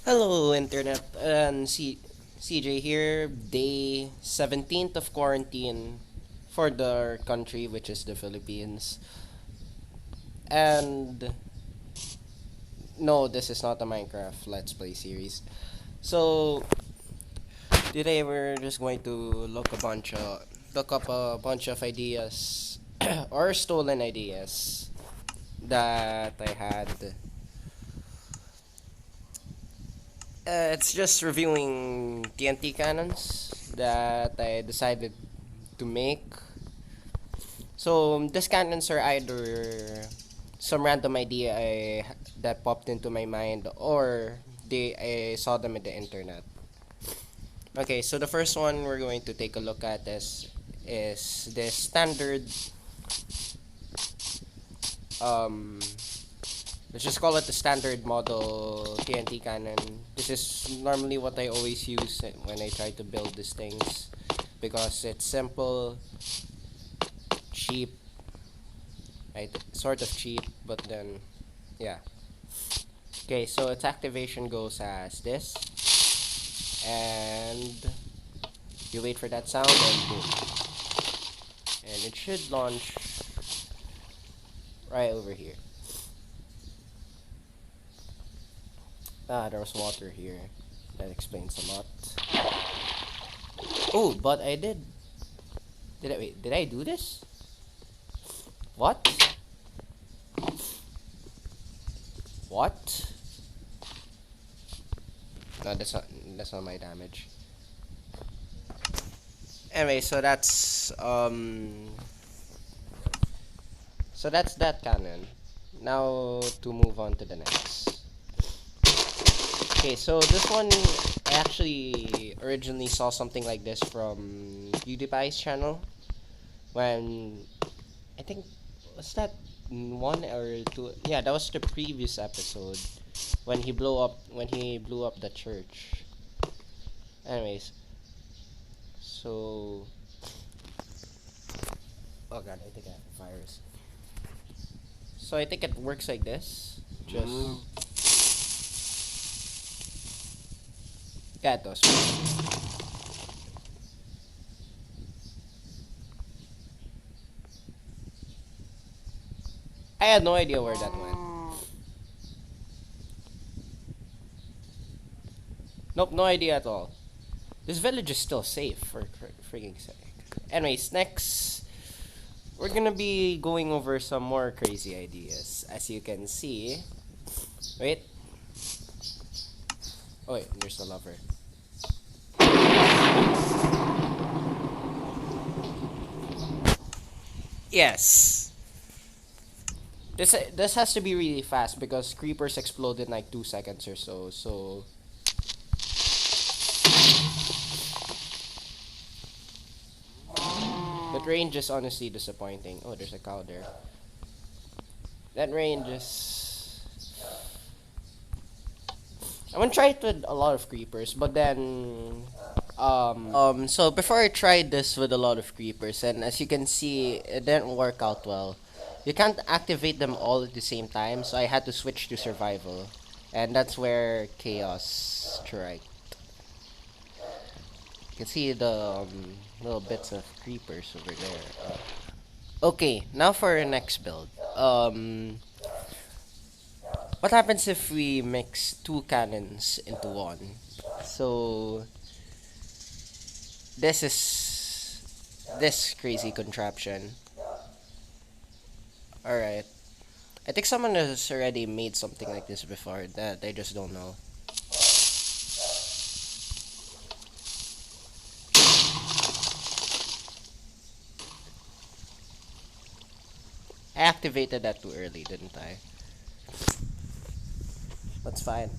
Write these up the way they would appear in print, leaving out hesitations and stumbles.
Hello, Internet, and CJ here, day 17th of quarantine for the country, which is the Philippines. And no, this is not a Minecraft Let's Play series. So, today we're just going to look up a bunch of ideas or stolen ideas that I had. It's just reviewing TnT cannons that I decided to make. So these cannons are either some random idea that popped into my mind, or I saw them in the internet. Okay, so the first one we're going to take a look at is the standard um let's just call it the standard model TNT cannon. This is normally what I always use when I try to build these things because it's simple, cheap, right? Sort of cheap, but then, yeah. Okay, so its activation goes as this, and you wait for that sound, and boom. And it should launch right over here. There was water here. That explains a lot. Oh, but I did. Did I do this? What? What? No, that's not my damage. Anyway, so that's that cannon. Now to move on to the next. Okay, so this one I actually originally saw something like this from PewDiePie's channel when I think was that one or two. Yeah, that was the previous episode when he blew up the church. Anyways, so oh god, I think I have a virus. So I think it works like this. Just yeah, it does. I had no idea where that went. Nope, no idea at all. This village is still safe, for freaking sake. Anyways, next, we're gonna be going over some more crazy ideas. As you can see. Wait. Oh, wait, there's a lover. Yes. This has to be really fast because creepers explode in like 2 seconds or so. So that range is honestly disappointing. Oh, there's a cow there. That range is. I want to try it with a lot of creepers, but then so before I tried this with a lot of creepers, and as you can see, it didn't work out well. You can't activate them all at the same time, so I had to switch to survival, and that's where chaos strike. You can see the little bits of creepers over there. Okay, now for our next build. What happens if we mix two cannons into one? So this is this crazy contraption. Alright. I think someone has already made something like this before that they just don't know. I activated that too early, didn't I? That's fine.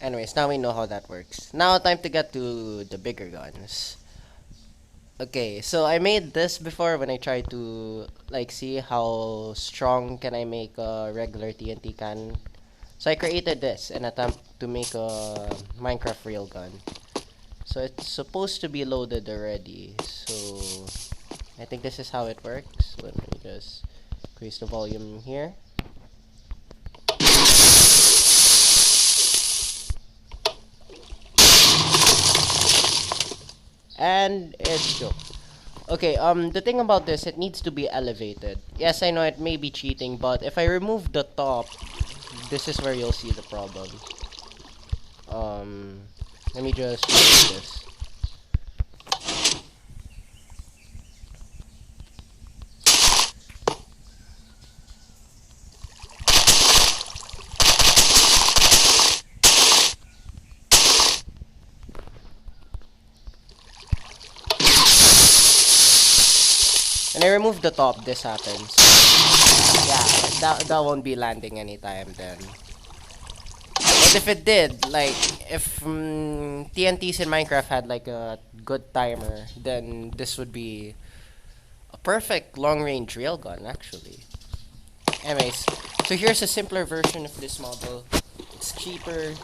Anyways, now we know how that works. Now time to get to the bigger guns. Okay, so I made this before when I tried to like see how strong can I make a regular TNT cannon. So I created this in attempt to make a Minecraft railgun. So it's supposed to be loaded already. So I think this is how it works. Let me just increase the volume here. And it's go. Okay, the thing about this, it needs to be elevated. Yes, I know it may be cheating, but if I remove the top, this is where you'll see the problem. Let me just remove this. When I remove the top, this happens. Yeah, that won't be landing anytime then. But if it did, like, if TNTs in Minecraft had like a good timer, then this would be a perfect long-range railgun, actually. Anyways, so here's a simpler version of this model. It's cheaper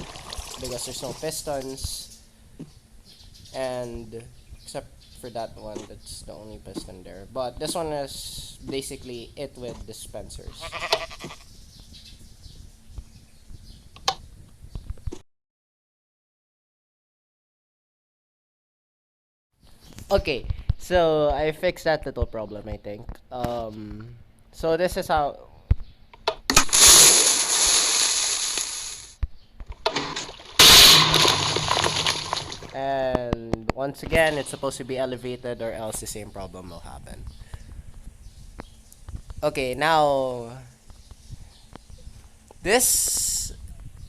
because there's no pistons, and except for that one, that's the only piston there. But this one is basically it with dispensers. Okay, so I fixed that little problem, I think. So this is how. And once again, it's supposed to be elevated, or else the same problem will happen. Okay, now this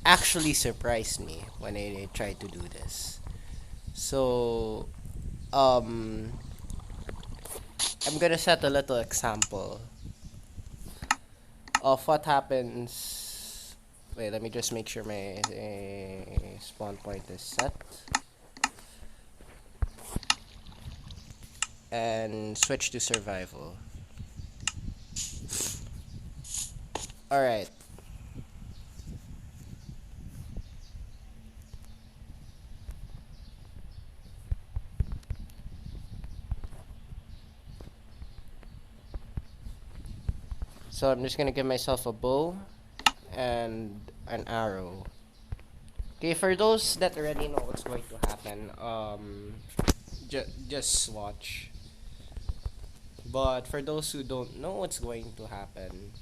actually surprised me when I tried to do this. So, I'm gonna set a little example of what happens. Wait, let me just make sure my spawn point is set. And switch to survival. Alright. So I'm just gonna give myself a bow and an arrow. Okay, for those that already know what's going to happen, just watch. But for those who don't know what's going to happen,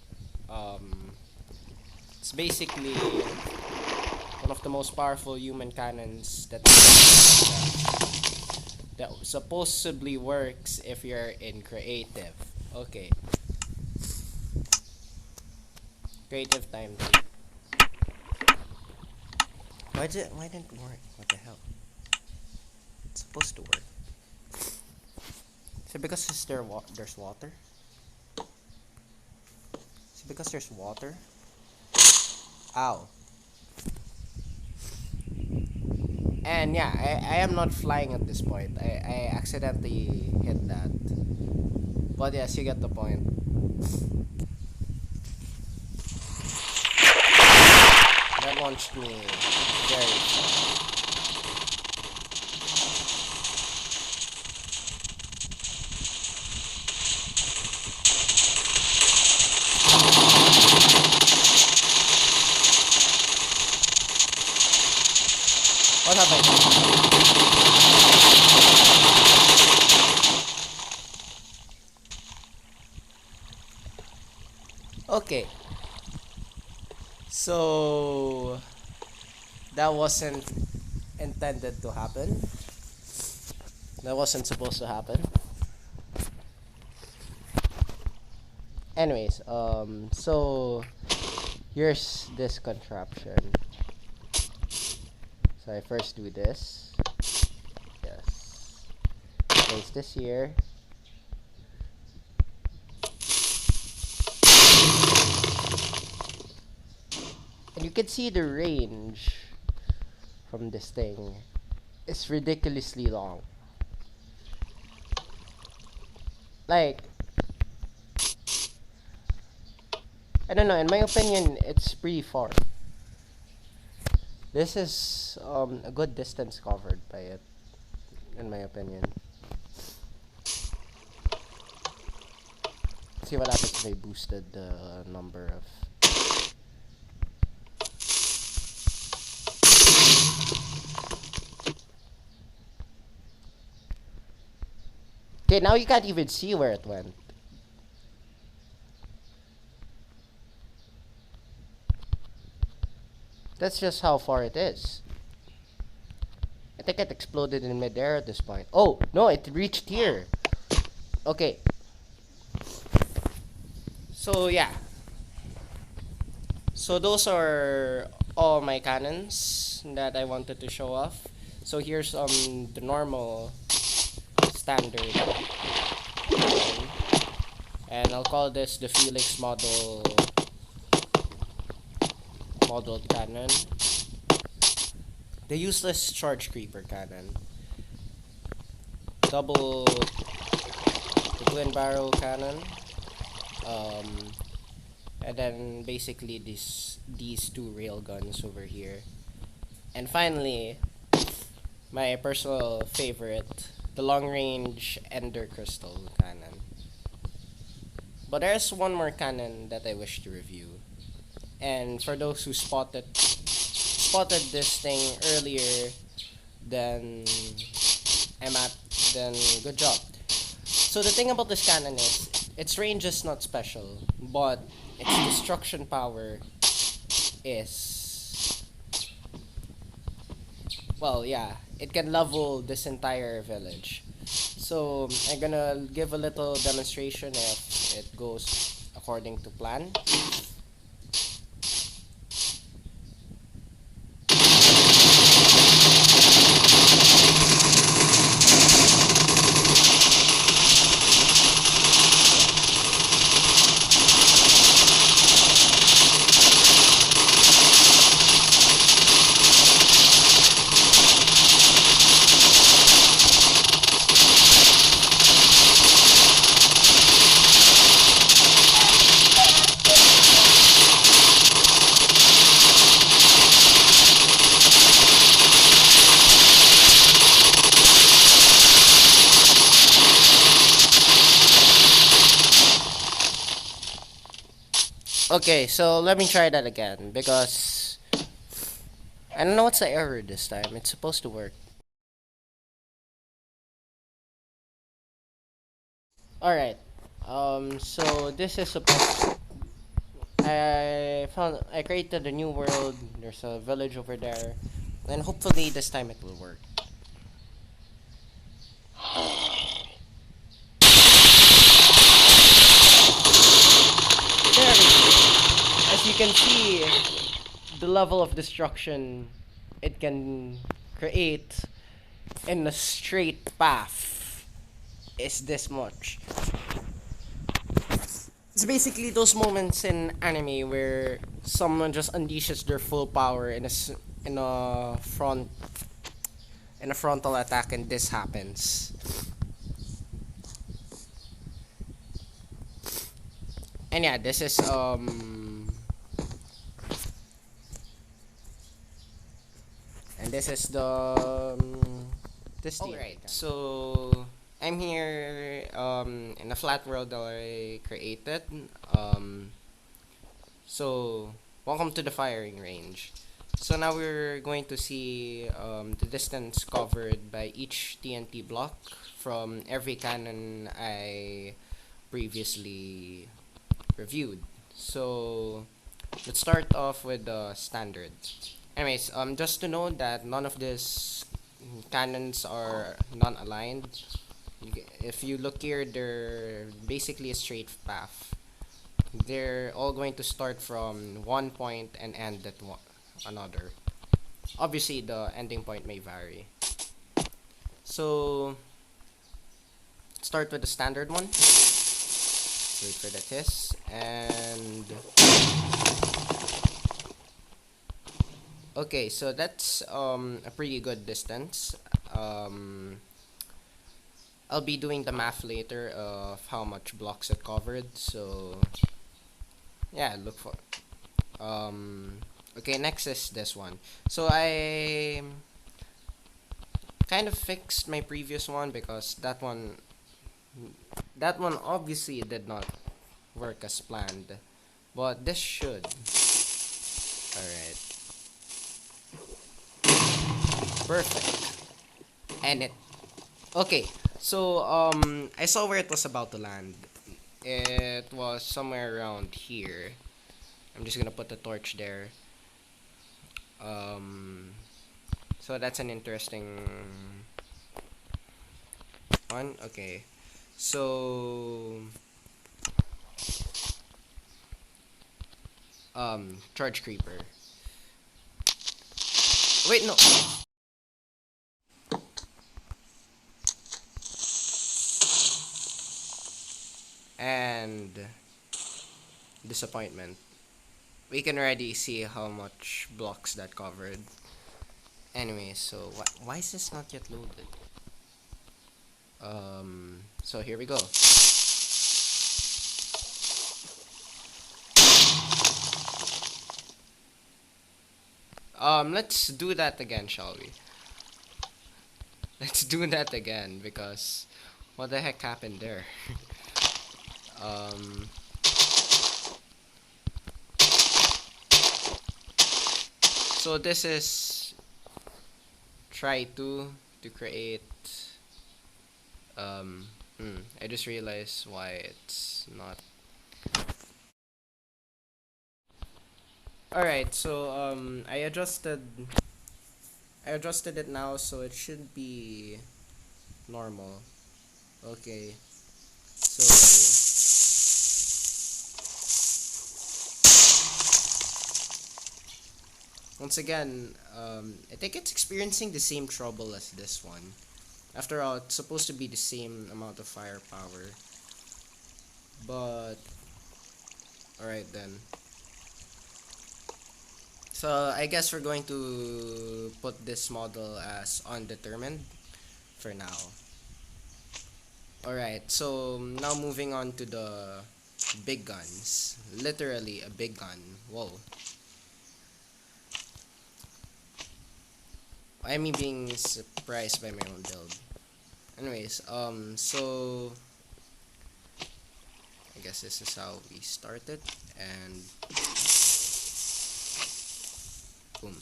it's basically one of the most powerful human cannons that supposedly works if you're in creative. Okay. Creative time. Why didn't it work? What the hell? It's supposed to work. Is it because there's water? Is it because there's water? Ow. And yeah, I am not flying at this point. I accidentally hit that. But yes, you get the point. That launched me very far. What happened? Okay. So that wasn't intended to happen. That wasn't supposed to happen. Anyways, so here's this contraption. So I first do this. Yes. Place this here. And you can see the range from this thing. It's ridiculously long. Like, I don't know, in my opinion, it's pretty far. This is a good distance covered by it, in my opinion. See what happens if I boosted the number of. Okay, now you can't even see where it went. That's just how far it is. I think it exploded in midair at this point. Oh, no, it reached here. Okay. So, yeah. So, those are all my cannons that I wanted to show off. So, here's the normal standard cannon. And I'll call this the Felix model cannon. The useless charge creeper cannon. Double the twin barrel cannon. And then basically these two rail guns over here. And finally, my personal favorite, the long range ender crystal cannon. But there's one more cannon that I wish to review. And for those who spotted this thing earlier than then good job. So the thing about this cannon is its range is not special, but its destruction power is, well, yeah, it can level this entire village. So I'm gonna give a little demonstration if it goes according to plan. Okay, so let me try that again because I don't know what's the error this time. It's supposed to work. Alright. So this is supposed I created a new world. There's a village over there. And hopefully this time it will work. There we go. As you can see, the level of destruction it can create in a straight path is this much. It's basically those moments in anime where someone just unleashes their full power in a frontal attack, and this happens. And yeah, this is and this is the this TnT. Alright, so I'm here in a flat world that I created. So welcome to the firing range. So now we're going to see the distance covered by each TnT block from every cannon I previously reviewed. So let's start off with the standard. Anyways, just to know that none of these cannons are non-aligned. If you look here, they're basically a straight path. They're all going to start from one point and end at another. Obviously, the ending point may vary. So, start with the standard one. Wait for the hiss, and okay, so that's a pretty good distance. I'll be doing the math later of how much blocks it covered. So yeah, look for okay, next is this one. So I kind of fixed my previous one because that one obviously did not work as planned, but this should. Alright, perfect. And it okay, So, I saw where it was about to land. It was somewhere around here. I'm just gonna put the torch there. Um, so that's an interesting one. Okay. So, charge creeper. Wait, no. And disappointment. We can already see how much blocks that covered. Anyway, so why is this not yet loaded? So here we go. Let's do that again, shall we? Let's do that again because what the heck happened there? um, so this is try to create. I just realized why it's not. All right, so I adjusted it now, so it should be normal. Okay, so once again, I think it's experiencing the same trouble as this one. After all, it's supposed to be the same amount of firepower. But, alright then. So, I guess we're going to put this model as undetermined for now. Alright, so now moving on to the big guns. Literally a big gun. Whoa. Why am I being surprised by my own build? Anyways, so I guess this is how we started, and boom.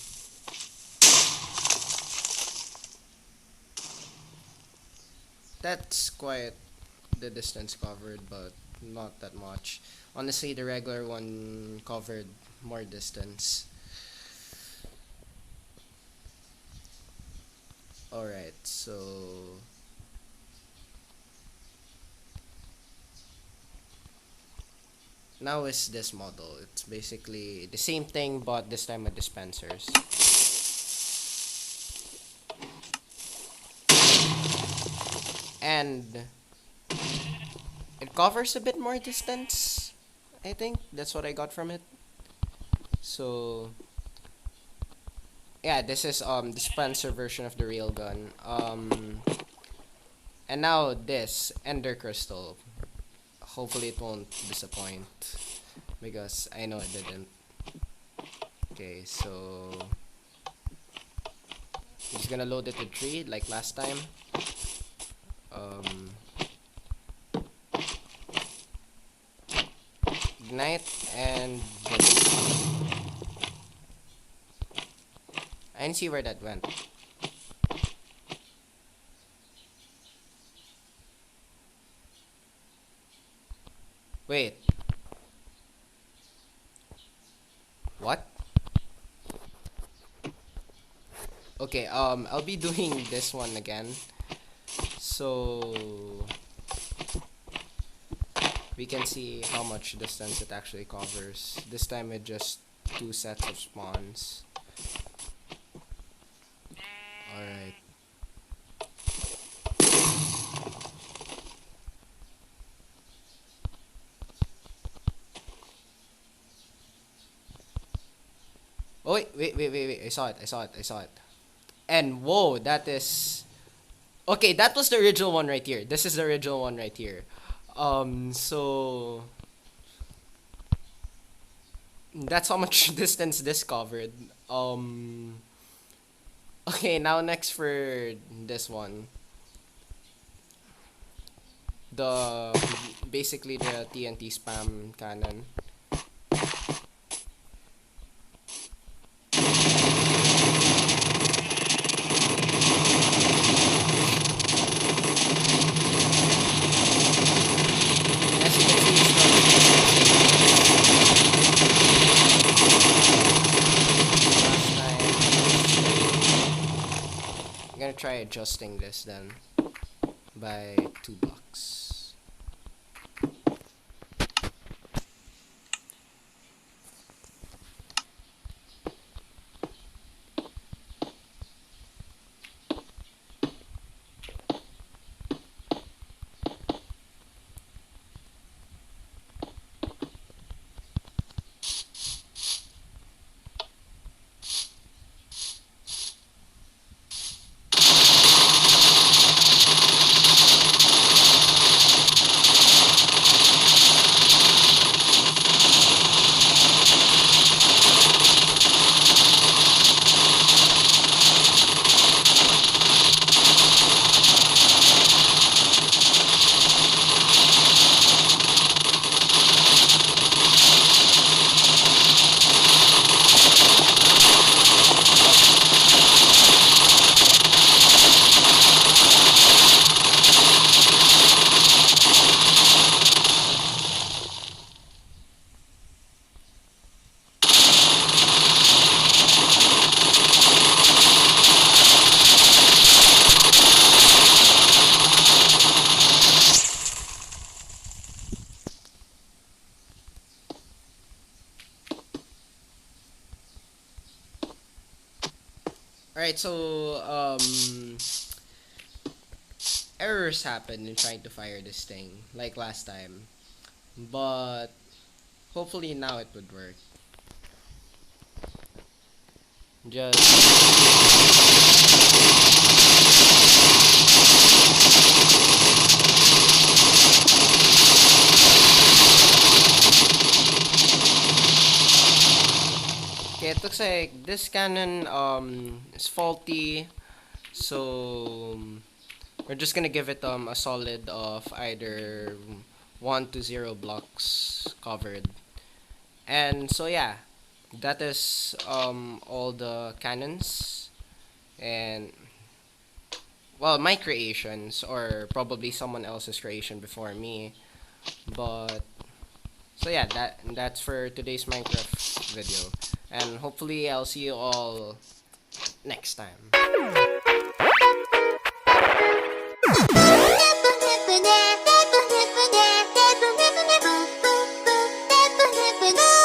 That's quite the distance covered, but not that much. Honestly, the regular one covered more distance. Alright, so now is this model. It's basically the same thing, but this time with dispensers. And it covers a bit more distance, I think. That's what I got from it. So yeah, this is dispenser version of the real gun. And now this ender crystal. Hopefully it won't disappoint because I know it didn't. Okay, so I'm just gonna load it with 3 like last time. Ignite and I didn't see where that went. Wait. What? Okay, I'll be doing this one again. So we can see how much distance it actually covers. This time with just 2 sets of spawns. Alright. Oh, wait. I saw it. And whoa, that is... Okay, that was the original one right here. This is the original one right here. So... That's how much distance this covered. Okay, now next for this one. Basically the TnT spam cannon. try adjusting this then by 2 blocks. Alright, so errors happen in trying to fire this thing like last time, but hopefully now it would work. Okay, it looks like this cannon is faulty, so we're just gonna give it a solid of either 1 to 0 blocks covered. And so yeah, that is all the cannons, and well, my creations, or probably someone else's creation before me. But so yeah, that's for today's Minecraft video, and hopefully I'll see you all next time.